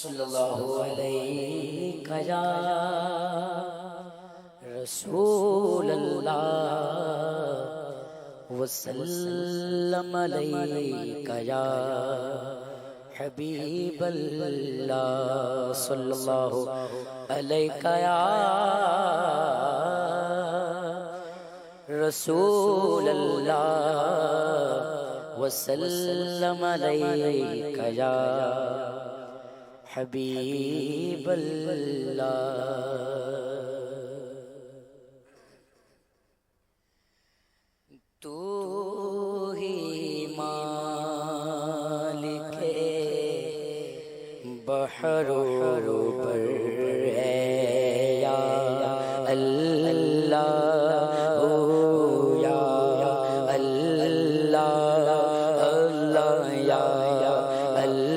صلی اللہ علیہ یا رسول اللہ وسلم علیہ یا حبیب اللہ صلی اللہ علیہ یا رسول اللہ وسلم علیہ یا حبیب اللہ تو ہی مالک بحر و بر ہے یا اللہ یا اللہ اللہ یا اللہ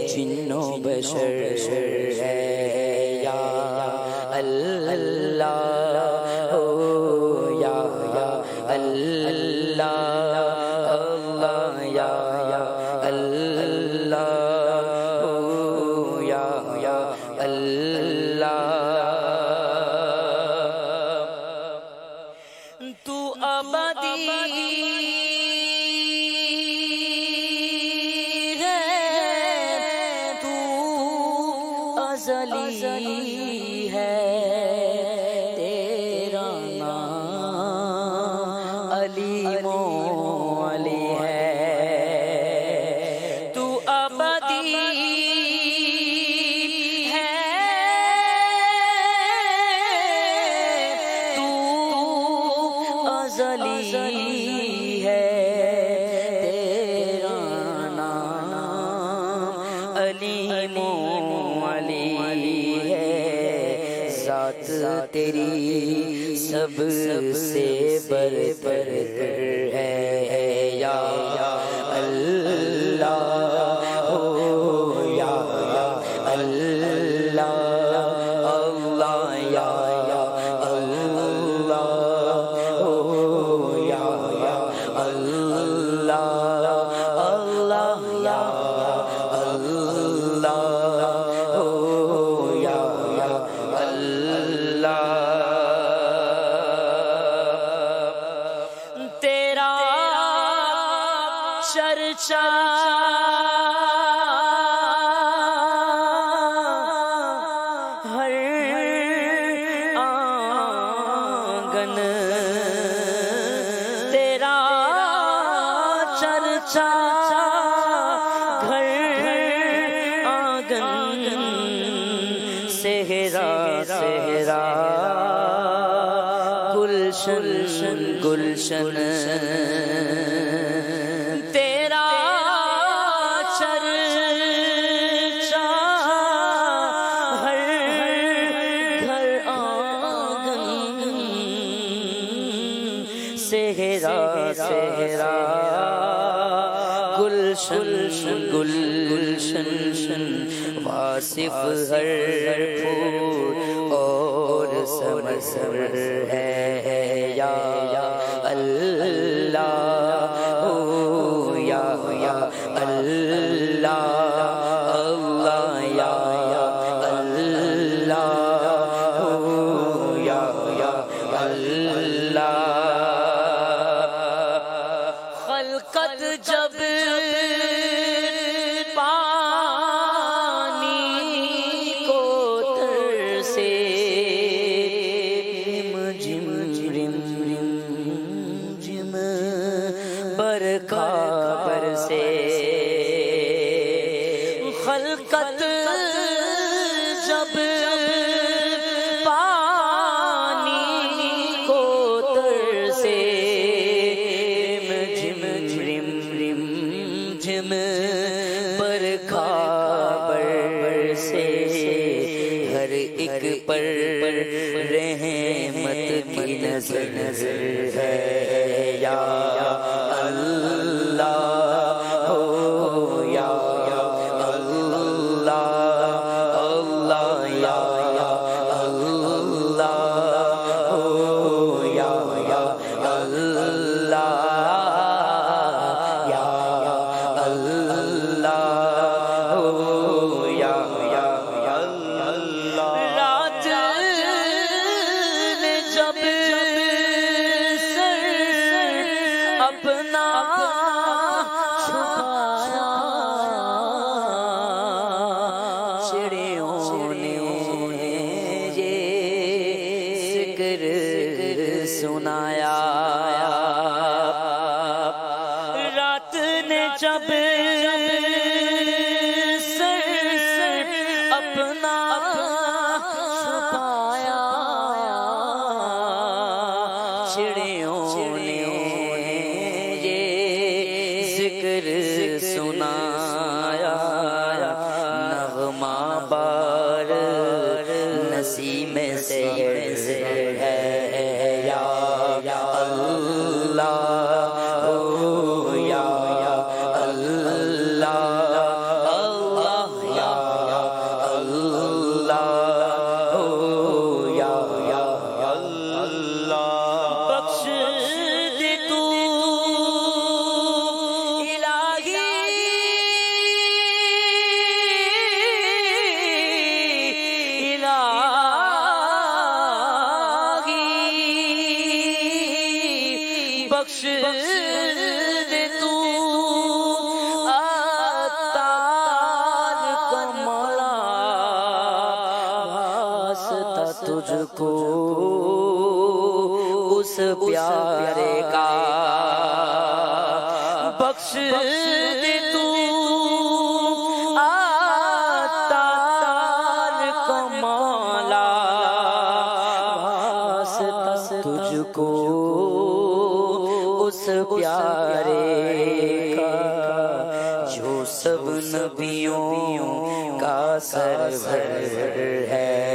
جنو بشر ہے یا اللہ یا اللہ اللہ یا اللہ یا اللہ تو ابدی ازلی ہے تیرا نام علیم و علی ہے تو ابدی ہے تو ازلی ہے تیرا نام علیم و ذات تیری سب سے برتر ہے یا اللہ یا اللہ اللہ یا اللہ یا اللہ اللہ یا تیرا چرچا ہر آنگن تیرا چرچا گھر آنگن صحرا صحرا گلشن گلشن تیرا چرچا ہر گھر آنگن صحرا صحرا گلشن گلشن واصف ہر پھول اور سمسر ہے یا اللہ یا اللہ اللہ یا اللہ یا اللہ خلقت جب برکھا پر سے خلقت جب پانی کو تر سے جم جم جم برکھا پر سے ہر ایک پر رحمت کی نظر ہے یا اللہ یا اللہ اللہ یا اللہ ذکر سنایا، رات نے جب سر اپنا چھپایا، چڑیوں نے یہ ذکر سنایا، نغمہ بار نسیم سحر ہے یا اللہ، یا اللہ، اللہ یا اللہ، یا اللہ، بخش دے تو بخش دے تو عطار کو مولا، واسطہ تجھ کو اس پیارے کا، بخش دے تو عطار کو مولا، واسطہ تجھ کو اس پیارے کا، جو سب نبیوں کا سرور ہے۔